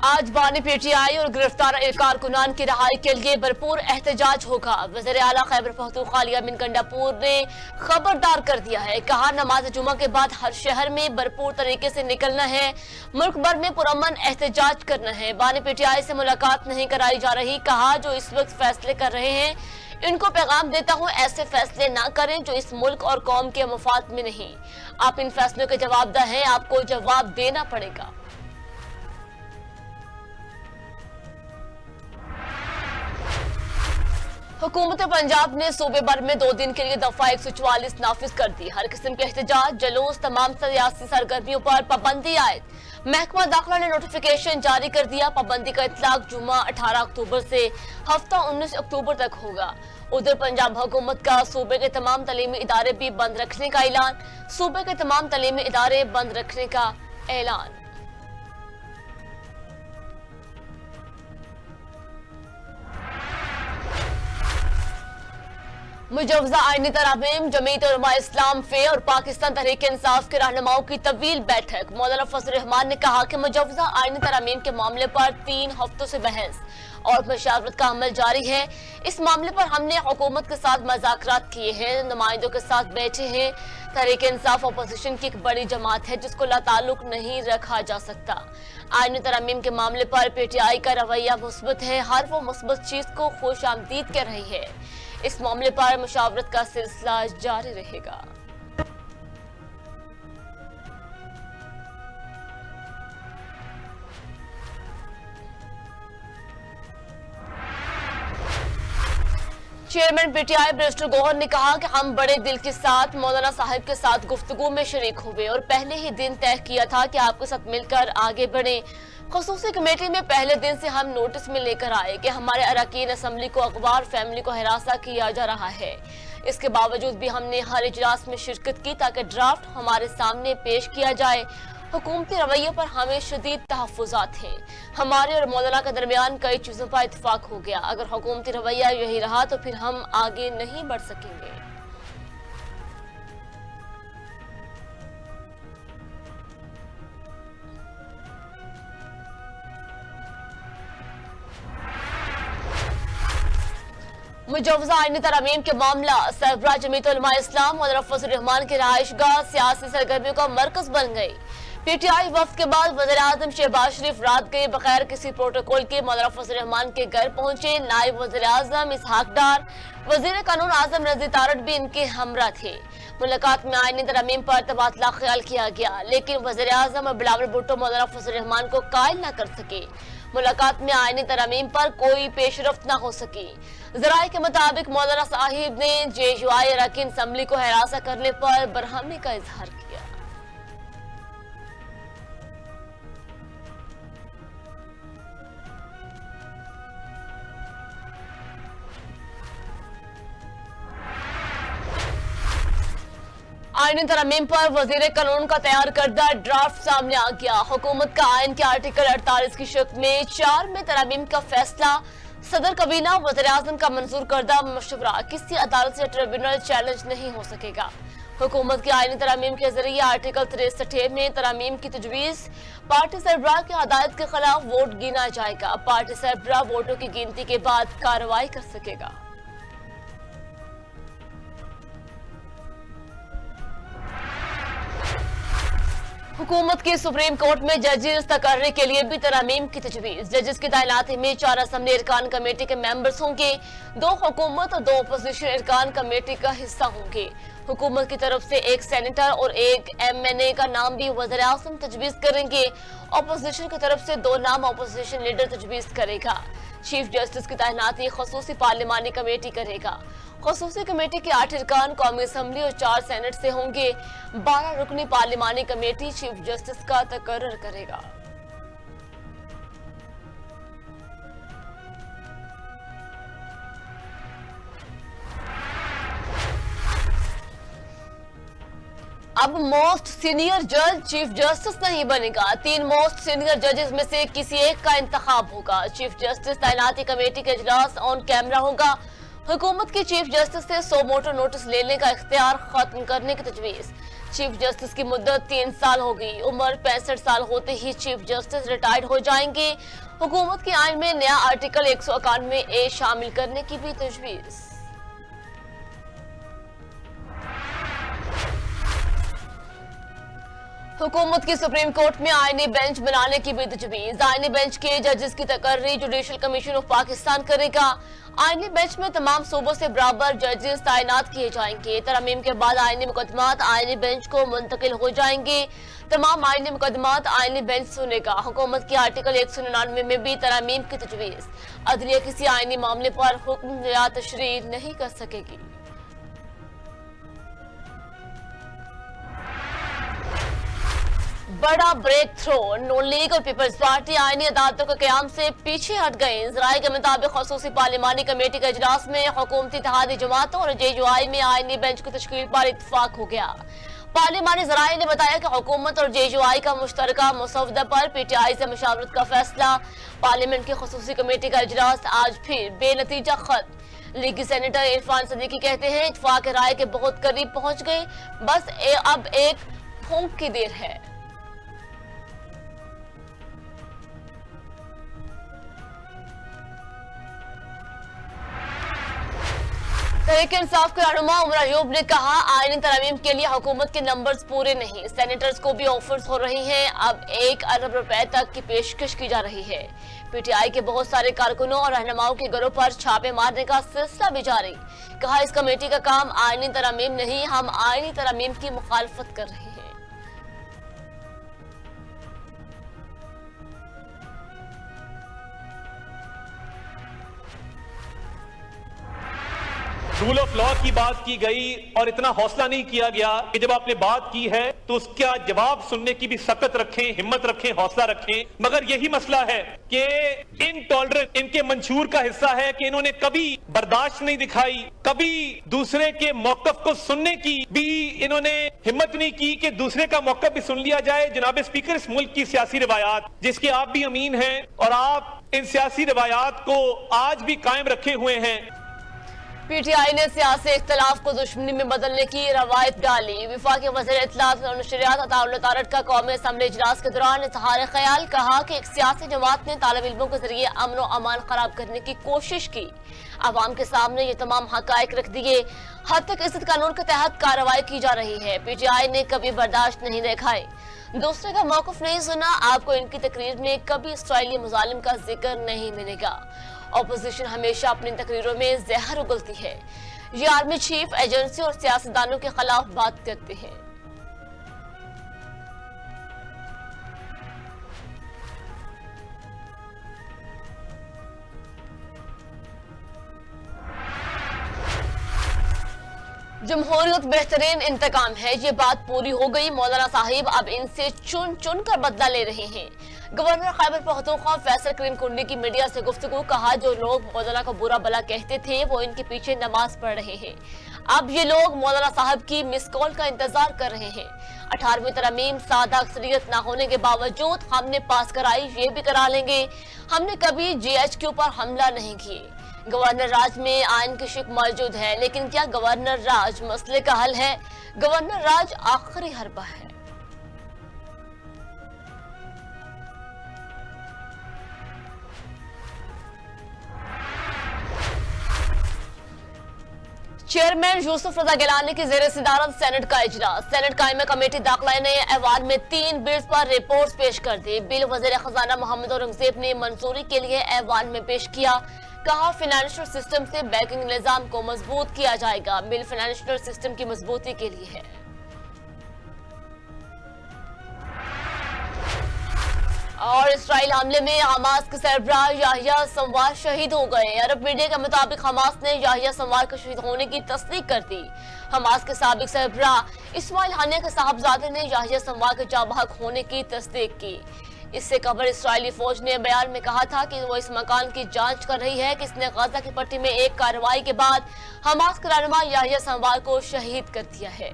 आज बानी पीटीआई और गिरफ्तार कारकुनान की रहाई के लिए भरपूर एहतजाज होगा। वज़ीर आला खैबर पख्तूनख्वा यामीन गंडापुर ने खबरदार कर दिया है, कहा नमाज जुमा के बाद हर शहर में भरपूर तरीके से निकलना है, मुल्क भर में पुरअमन एहतजाज करना है। बानी पीटीआई से मुलाकात नहीं कराई जा रही, कहा जो इस वक्त फैसले कर रहे हैं इनको पैगाम देता हूं, ऐसे फैसले ना करें जो इस मुल्क और कौम के मफाद में नहीं। आप इन फैसलों के जवाबदेह हैं, आपको जवाब देना पड़ेगा। हुकूमत पंजाब ने सूबे भर में 2 दिन के लिए दफा 144 नाफिज कर दी। हर किस्म के एहतजाज, जुलूस, तमाम सियासी सरगर्मियों पर पाबंदी आयद। महकमा दाखिला ने नोटिफिकेशन जारी कर दिया। पाबंदी का इतलाक जुमा 18 अक्टूबर से हफ्ता 19 अक्टूबर तक होगा। उधर पंजाब हुकूमत का सूबे के तमाम तलीमी इदारे भी बंद रखने का ऐलान। सूबे के तमाम तलीमी इदारे बंद रखने का ऐलान। मुजवजा आईनी तरामीम, जमीयत उलमा इस्लाम फे और पाकिस्तान तहरीक इंसाफ के रहनुमाओं की तवील बैठक। मौलाना फजल रहमान ने कहा कि मुजवजा आईनी तरामीम के मामले पर 3 हफ्तों से बहस और मशावरत का अमल जारी है। इस मामले पर हमने हुकूमत के साथ मुज़ाकरात किए हैं, नुमाइंदों के साथ बैठे हैं। तहरीक इंसाफ अपोजिशन की एक बड़ी जमात है जिसको लाताल्लुक नहीं रखा जा सकता। आईनी तरामीम के मामले पर पीटीआई का रवैया मुस्बत है, हर वो मुस्बत चीज को खुश आमदीद कर रही है। इस मामले पर मुशावरत का सिलसिला जारी रहेगा। चेयरमैन पीटीआई बैरिस्टर गौहर ने कहा कि हम बड़े दिल के साथ मौलाना साहब के साथ गुफ्तगू में शरीक हुए और पहले ही दिन तय किया था कि आपके साथ मिलकर आगे बढ़े। खसूसी कमेटी में पहले दिन से हम नोटिस में लेकर आए कि हमारे अरकान असम्बली को अखबार फैमिली को हिरासा किया जा रहा है। इसके बावजूद भी हमने हर इजलास में शिरकत की ताकि ड्राफ्ट हमारे सामने पेश किया जाए। हुकूमती रवैये पर हमें शदीद तहफ़्फ़ुज़ात हैं। हमारे और मौलाना के दरमियान कई चीज़ों पर इत्तेफाक हो गया। अगर हुकूमती रवैया यही रहा तो फिर हम आगे नहीं बढ़ सकेंगे। मुजवजा आईनी तरामीम के मामला सरबराह जमीयत उलमा इस्लाम मौलाना फजल रहमान की रहायशगाह सियासी सरगर्मियों का मरकज बन गई। पीटीआई वफ्द के बाद वज़ीर आज़म शहबाज शरीफ रात गए बगैर किसी प्रोटोकॉल के मौलाना फजल रहमान के घर पहुंचे। नायब वज़ीर आज़म इसहाक डार, वज़ीर कानून आज़म रज़ी तारड़ भी इनके हमरा थे। मुलाकात में आईनी तरामीम पर तबादला ख्याल किया गया, लेकिन वज़ीर आज़म और बिलावल भुट्टो मौलाना फजल रहमान को कायल न कर सके। मुलाकात में आईनी तरामीम पर कोई पेशरफ्त न हो सकी। जराये के मुताबिक मौलाना साहिब ने जेयूआई अरकान असम्बली को हिरासा करने पर बरहमी का इजहार किया। आईनी तरामीम पर वजीर कानून का तैयार करदा ड्राफ्ट सामने आ गया। हुकूमत का आइन के आर्टिकल 48 की शक्ल में 4 में तरामीम का फैसला सदर कबीना वज़ीर आज़म का मंजूर करदा मशवरा किसी अदालत या ट्रिब्यूनल चैलेंज नहीं हो सकेगा। हुकूमत की आईनी तरामीम के जरिए आर्टिकल 63 में तरामीम की तजवीज़ पार्टी सरबराह की हदायत के खिलाफ वोट गिना जाएगा। पार्टी सरबराह वोटों की गिनती के बाद कार्रवाई कर सकेगा। हुकूमत की सुप्रीम कोर्ट में जजेस तकर्री के लिए भी तरामीम की तजवीज़। जजेस की तैनाती में 4 असम्बली अरकान कमेटी के मेंबर्स होंगे, 2 हुकूमत और 2 अपोजिशन अरकान कमेटी का हिस्सा होंगे। हुकूमत की तरफ से 1 सेनेटर और 1 MNA का नाम भी वज़ीर आज़म तजवीज़ करेंगे। अपोजिशन की तरफ से 2 नाम अपोजिशन लीडर तजवीज़ करेगा। चीफ जस्टिस की तैनाती खसूसी पार्लिमानी कमेटी करेगा। खसूसी कमेटी के 8 अरकान कौमी असम्बली और 4 सेनेट से होंगे। 12 रुकनी पार्लिमानी कमेटी चीफ जस्टिस का तकर्रर करेगा। अब मोस्ट सीनियर जज चीफ जस्टिस नहीं बनेगा। 3 मोस्ट सीनियर जजेस में से किसी एक का इंतखाब होगा। चीफ जस्टिस तैनाती कमेटी का इजलास ऑन कैमरा होगा। हुकूमत की चीफ जस्टिस से 100 मोटर नोटिस लेने का इख्तियार खत्म करने की तजवीज़। चीफ जस्टिस की मुद्दत 3 साल होगी। उम्र 65 साल होते ही चीफ जस्टिस रिटायर्ड हो जाएंगे। हुकूमत के आइन में नया आर्टिकल 191A शामिल करने की भी तजवीज। हुकूमत की सुप्रीम कोर्ट में आईनी बेंच बनाने की भी तजवीज। आईनी बेंच के जजेस की तकर्री जुडिशल कमीशन ऑफ पाकिस्तान करेगा। आईनी बेंच में तमाम सूबों से बराबर जजेस तैनात किए जाएंगे। तरमीम के बाद आईनी मुकदमात आईनी बेंच को मुंतकिल हो जाएंगे। तमाम आईनी मुकदमात आईनी बेंच सुनेगा। हुकूमत के आर्टिकल 199 में भी तरमीम की तजवीज। अदलिया किसी आईनी मामले पर हुक्म या तशरीह नहीं कर सकेगी। बड़ा ब्रेक थ्रो, नून लीग और पीपल्स पार्टी आईनी अदालतों के क़याम से पीछे हट गए। ज़राए के मुताबिक खसूसी पार्लिमानी कमेटी के इजलास में हुकूमती इत्तेहादी जमातों और JUI में आईनी बेंच की तश्कील पर इत्तफाक हो गया। पार्लिमानी ज़राए ने बताया कि हुकूमत और JUI का मुश्तरका मसौदा पर PTI से मुशावरत का फैसला। पार्लियामेंट की खसूसी कमेटी का इजलास आज फिर बेनतीजा खत्म। लीगी सेनेटर इरफान सदीकी कहते हैं इत्तफाक राय के बहुत करीब पहुंच गए, बस अब एक फूंक की देर है। तहरीक इंसाफ के रहनुमा उमर अयूब ने कहा आईनी तरमीम के लिए हुकूमत के नंबर्स पूरे नहीं। सेनेटर्स को भी ऑफर्स हो रही हैं। अब 1 अरब रुपए तक की पेशकश की जा रही है। PTI के बहुत सारे कारकुनों और रहनुमाओं के घरों पर छापे मारने का सिलसिला भी जारी। कहा इस कमेटी का काम आईनी तरमीम नहीं, हम आईनी तरमीम की मुखालफत कर रहे हैं। रूल ऑफ लॉ की बात की गई और इतना हौसला नहीं किया गया कि जब आपने बात की है तो उसका जवाब सुनने की भी सकत रखें, हिम्मत रखें, हौसला रखें। मगर यही मसला है कि इनटॉलरेंस इनके मंशूर का हिस्सा है कि इन्होंने कभी बर्दाश्त नहीं दिखाई, कभी दूसरे के मौकफ को सुनने की भी इन्होंने हिम्मत नहीं की कि दूसरे का मौकफ भी सुन लिया जाए। जनाब स्पीकर, इस मुल्क की सियासी रिवायात जिसके आप भी अमीन हैं और आप इन सियासी रिवायात को आज भी कायम रखे हुए हैं। PTI ने सियासी इख्तलाफ को दुश्मनी में बदलने की रवायत डाली। वफाकी वज़ीर इत्तलात और नशरियात अताउल्लाह तारड़ का कौमी असम्बली इजलास के दौरान इज़हार ख्याल कहा कि एक सियासी जमात ने तालिब इल्मों के जरिए अमन व अमान खराब करने की कोशिश की। अवाम के सामने ये तमाम हकायक रख दिए। हद तक इज्जत कानून के तहत कार्रवाई की जा रही है। PTI ने कभी बर्दाश्त नहीं दिखाई, दूसरे का मौकफ नहीं सुना। आपको इनकी तकरीर में कभी इसराइली मुजालिम का जिक्र नहीं मिलेगा। ऑपोजिशन हमेशा अपनी तकरीरों में जहर उगलती है। ये आर्मी चीफ, एजेंसी और सियासतदानों के खिलाफ बात करते हैं। जमहूरियत बेहतरीन इंतकाम है, ये बात पूरी हो गई। मौलाना साहिब अब इनसे चुन चुन कर बदला ले रहे हैं। गवर्नर खैबर पख्तूनख्वा फैसल करीम कुंडी की मीडिया से गुफ्तगू। कहा जो लोग मौलाना को बुरा भला कहते थे वो इनके पीछे नमाज पढ़ रहे हैं। अब ये लोग मौलाना साहब की मिस कॉल का इंतजार कर रहे हैं। 18वीं तरमीम सादा अक्सरियत न होने के बावजूद हमने पास कराई, ये भी करा लेंगे। हमने कभी GHQ पर हमला नहीं किए। गवर्नर राज में आइन की शिक मौजूद है, लेकिन क्या गवर्नर राज मसले का हल है? गवर्नर राज आखिरी हरबा है। चेयरमैन यूसुफ रजा गिलानी की जेर सदारत सेनेट का इजलास। सेनेट कायमा कमेटी दाखिला ने ऐवान में 3 बिल्स पर रिपोर्ट पेश कर दी। बिल वजीर खजाना मोहम्मद औरंगजेब ने मंजूरी के लिए ऐवान में पेश किया। कहा फाइनेंशियल सिस्टम से बैंकिंग निजाम को मजबूत किया जाएगा। बिल फाइनेंशियल सिस्टम की मजबूती के लिए है। और इसराइल हमले में हमास के सरबराह याहिया संवार शहीद हो गए। अरब मीडिया के मुताबिक हमास ने याहिया संवार के शहीद होने की तस्दीक कर दी। हमास के साबिक सरबराह इस्माइल हानिया के साहबजादे ने याहिया संवार के जाबहक होने की तस्दीक की। इससे कबल इसराइली फौज ने बयान में कहा था कि वो इस मकान की जांच कर रही है कि इसने गाजा की पट्टी में एक कार्रवाई के बाद हमास के रहनुमा याहिया संवार को शहीद कर दिया है।